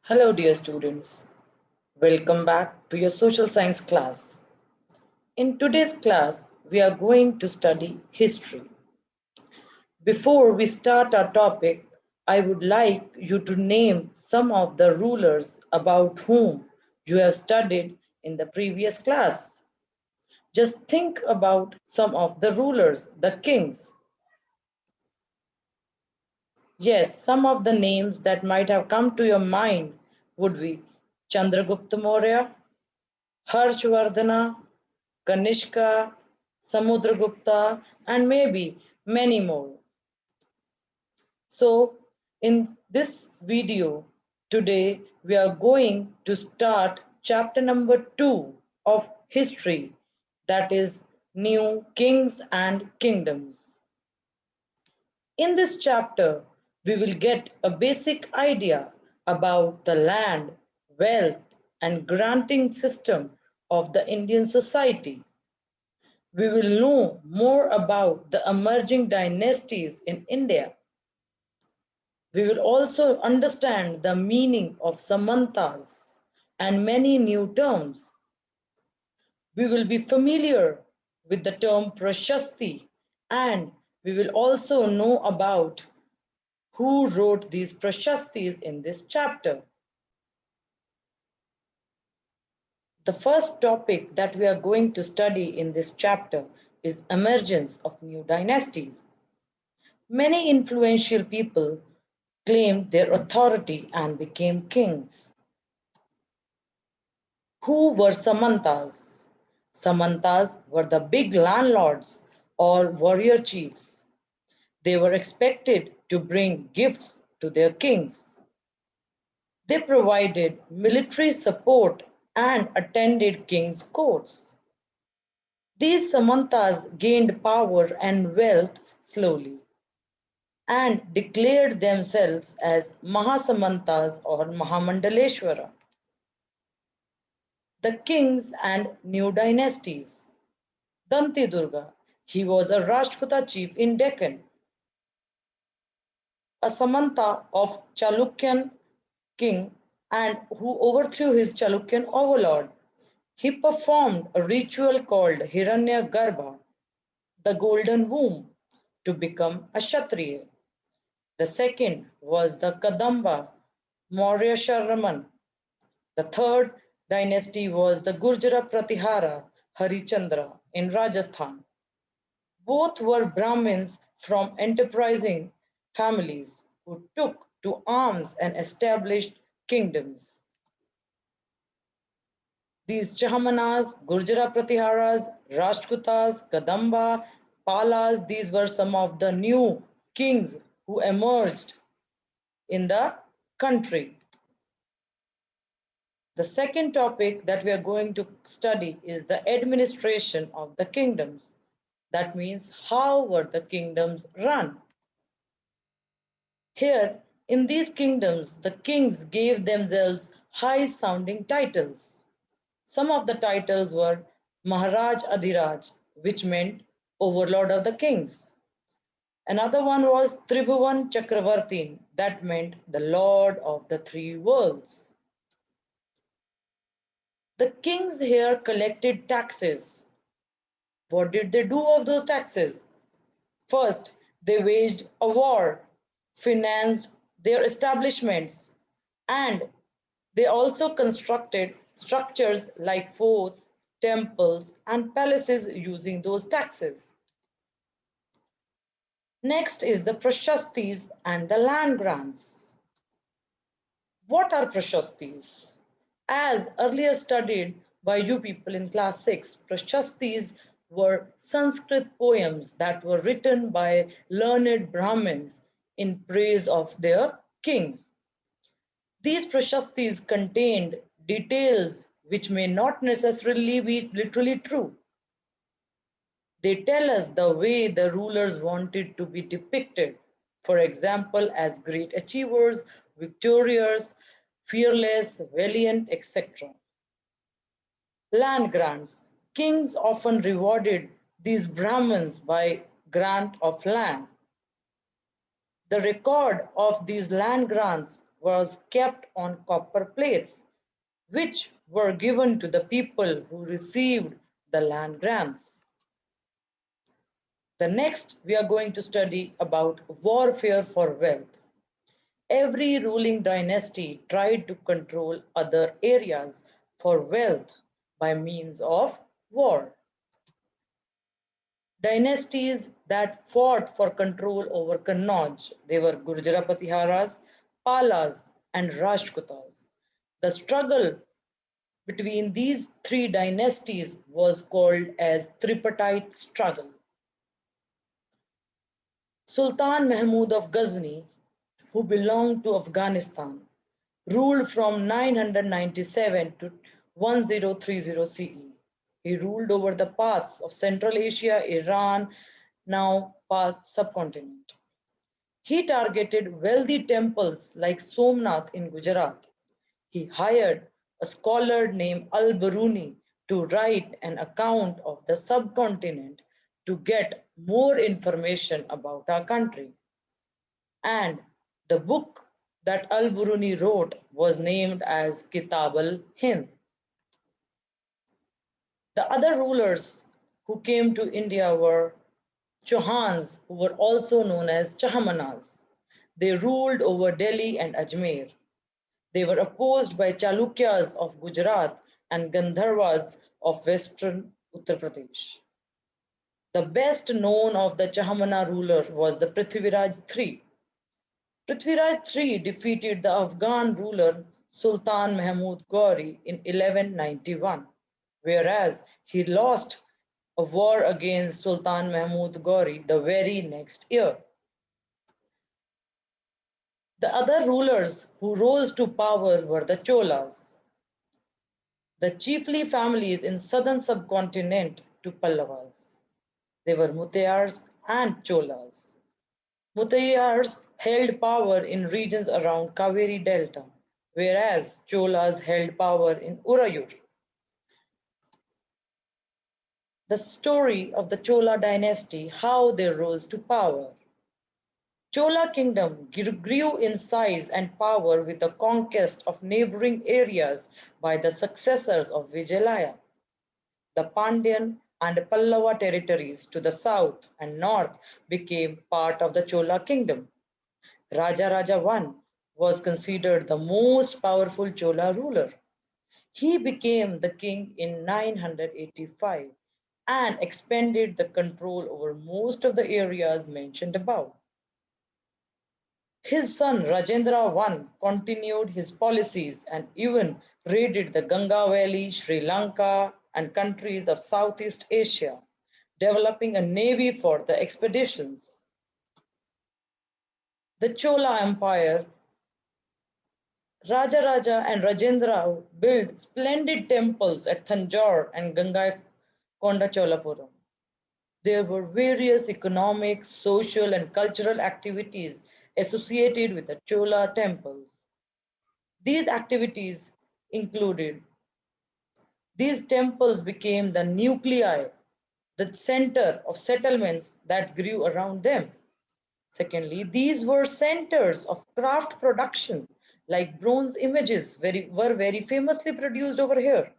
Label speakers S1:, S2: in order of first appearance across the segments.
S1: Hello dear students, welcome back to your social science class. In today's class, we are going to study history. Before we start our topic, I would like you to name some of the rulers about whom you have studied in the previous class. Just think about some of the rulers, the kings. Yes, some of the names that might have come to your mind would be Chandragupta Maurya, Harshvardhana, Kanishka, Samudragupta, and maybe many more. So, in this video today, we are going to start chapter number 2 of history, that is New Kings and Kingdoms. In this chapter, we will get a basic idea about the land, wealth, and granting system of the Indian society. We will know more about the emerging dynasties in India. We will also understand the meaning of Samantas and many new terms. We will be familiar with the term Prashasti, and we will also know about who wrote these Prashastis in this chapter. The first topic that we are going to study in this chapter is emergence of new dynasties. Many influential people claimed their authority and became kings. Who were Samantas? Samantas were the big landlords or warrior chiefs. They were expected to bring gifts to their kings. They provided military support and attended kings' courts. These Samantas gained power and wealth slowly and declared themselves as Mahasamantas or Mahamandaleshwara. The kings and new dynasties. Danti Durga, he was a Rashtrakuta chief in Deccan, a Samanta of Chalukyan king and who overthrew his Chalukyan overlord. He performed a ritual called Hiranya Garbha, the golden womb, to become a Kshatriya. The second was the Kadamba Maurya Sharraman. The third dynasty was the Gurjara Pratihara Harichandra in Rajasthan. Both were Brahmins from enterprising families who took to arms and established kingdoms. These Chahamanas, Gurjara Pratiharas, Rashtrakutas, Kadamba, Palas, these were some of the new kings who emerged in the country. The second topic that we are going to study is the administration of the kingdoms. That means how were the kingdoms run? Here, in these kingdoms, the kings gave themselves high-sounding titles. Some of the titles were Maharaj Adhiraj, which meant overlord of the kings. Another one was Tribhuvan Chakravartin, that meant the lord of the three worlds. The kings here collected taxes. What did they do of those taxes? First, they waged a war, financed their establishments, and they also constructed structures like forts, temples, and palaces using those taxes. Next is the Prashastis and the land grants. What are Prashastis? As earlier studied by you people in class 6, Prashastis were Sanskrit poems that were written by learned Brahmins in praise of their kings. These Prashastis contained details which may not necessarily be literally true. They tell us the way the rulers wanted to be depicted, for example, as great achievers, victorious, fearless, valiant, etc. Land grants. Kings often rewarded these Brahmins by grant of land. The record of these land grants was kept on copper plates, which were given to the people who received the land grants. The next, we are going to study about warfare for wealth. Every ruling dynasty tried to control other areas for wealth by means of war. Dynasties that fought for control over Kannauj, they were Gurjara-Patiharas, Palas, and Rashtrakutas. The struggle between these three dynasties was called as tripartite struggle. Sultan Mahmud of Ghazni, who belonged to Afghanistan, ruled from 997 to 1030 CE. He ruled over the parts of Central Asia, Iran, now part subcontinent. He targeted wealthy temples like Somnath in Gujarat. He hired a scholar named Al-Biruni to write an account of the subcontinent to get more information about our country. And the book that Al-Biruni wrote was named as Kitab al-Hind. The other rulers who came to India were Chauhans, who were also known as Chahamanas. They ruled over Delhi and Ajmer. They were opposed by Chalukyas of Gujarat and Gandharvas of western Uttar Pradesh. The best known of the Chahamana ruler was the Prithviraj III. Prithviraj III defeated the Afghan ruler Sultan Mahmud Ghori in 1191, whereas he lost a war against Sultan Mahmud Ghori the very next year. The other rulers who rose to power were the Cholas, the chiefly families in southern subcontinent to Pallavas. They were Mutayars and Cholas. Mutayars held power in regions around Kaveri Delta, whereas Cholas held power in Urayur. The story of the Chola dynasty, how they rose to power. Chola kingdom grew in size and power with the conquest of neighboring areas by the successors of Vijayalaya. The Pandyan and Pallava territories to the south and north became part of the Chola kingdom. Raja I was considered the most powerful Chola ruler. He became the king in 985 and expanded the control over most of the areas mentioned above. His son Rajendra I continued his policies and even raided the Ganga Valley, Sri Lanka, and countries of Southeast Asia, developing a navy for the expeditions. The Chola Empire, Raja and Rajendra built splendid temples at Thanjore and Gangaikonda Cholapuram. There were various economic, social, and cultural activities associated with the Chola temples. These activities included, these temples became the nuclei, the center of settlements that grew around them. Secondly, these were centers of craft production, like bronze images were very famously produced over here.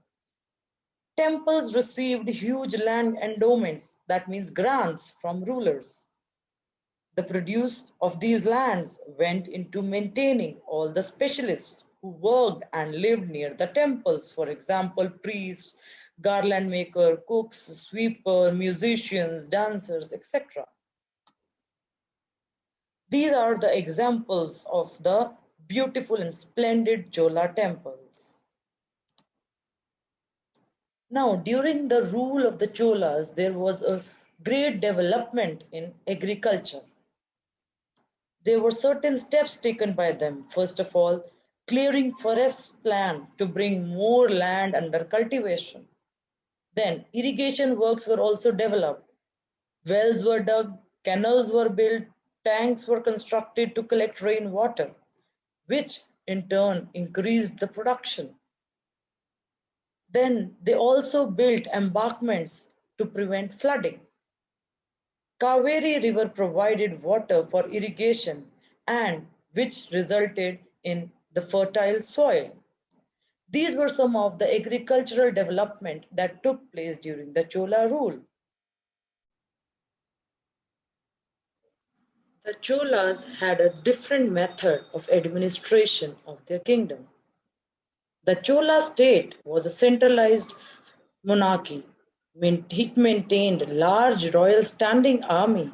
S1: Temples received huge land endowments, that means grants from rulers. The produce of these lands went into maintaining all the specialists who worked and lived near the temples, for example, priests, garland maker, cooks, sweeper, musicians, dancers, etc. These are the examples of the beautiful and splendid Chola temples. Now, during the rule of the Cholas, there was a great development in agriculture. There were certain steps taken by them. First of all, clearing forest land to bring more land under cultivation. Then, irrigation works were also developed. Wells were dug, canals were built, tanks were constructed to collect rainwater, which in turn increased the production. Then they also built embankments to prevent flooding. Kaveri River provided water for irrigation and which resulted in the fertile soil. These were some of the agricultural development that took place during the Chola rule. The Cholas had a different method of administration of their kingdom. The Chola state was a centralized monarchy. It maintained a large royal standing army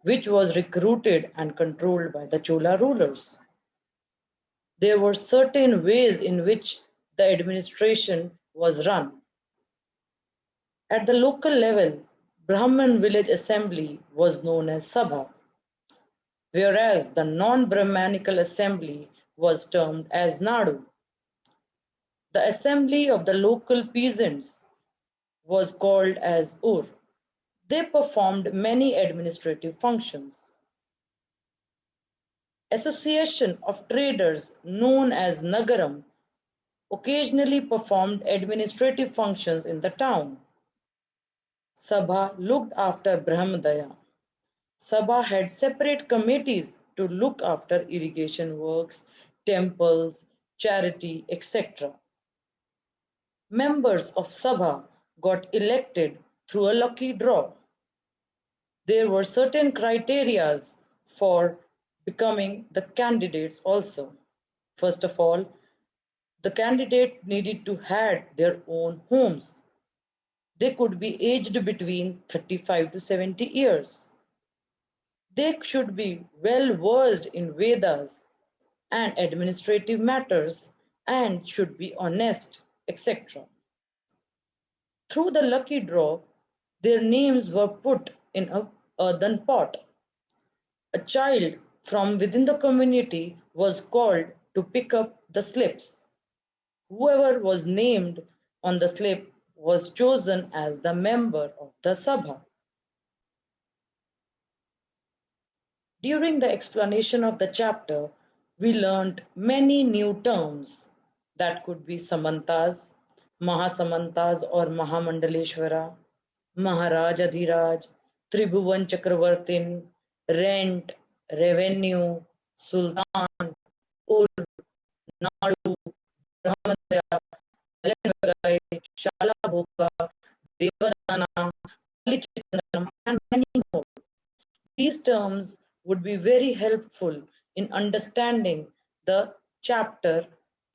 S1: which was recruited and controlled by the Chola rulers. There were certain ways in which the administration was run. At the local level, Brahman village assembly was known as Sabha, whereas the non-Brahmanical assembly was termed as Nadu. The assembly of the local peasants was called as Ur. They performed many administrative functions. Association of traders known as Nagaram occasionally performed administrative functions in the town. Sabha looked after Brahmadaya. Sabha had separate committees to look after irrigation works, temples, charity, etc. Members of Sabha got elected through a lucky draw. There were certain criteria for becoming the candidates also. First of all, the candidate needed to have their own homes. They could be aged between 35 to 70 years. They should be well versed in Vedas and administrative matters and should be honest, etc. Through the lucky draw, their names were put in an earthen pot. A child from within the community was called to pick up the slips. Whoever was named on the slip was chosen as the member of the Sabha. During the explanation of the chapter, we learnt many new terms that could be Samantas, Mahasamantas or Mahamandaleshwara, Maharaj Adhiraj, Tribhuvan Chakravartin, rent, revenue, Sultan, Ur, Nadu, Brahmadaya, Alanvagai, Shala Bhoga, Devadana, Kalichitranam, and many more. These terms would be very helpful in understanding the chapter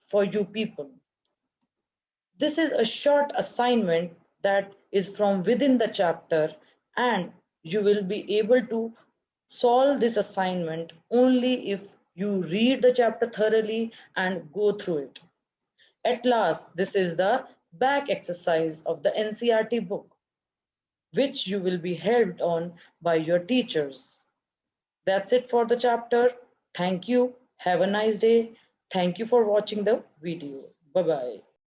S1: for you people. This is a short assignment that is from within the chapter, and you will be able to solve this assignment only if you read the chapter thoroughly and go through it. At last, this is the back exercise of the NCERT book, which you will be helped on by your teachers. That's it for the chapter. Thank you. Have a nice day. Thank you for watching the video. Bye-bye.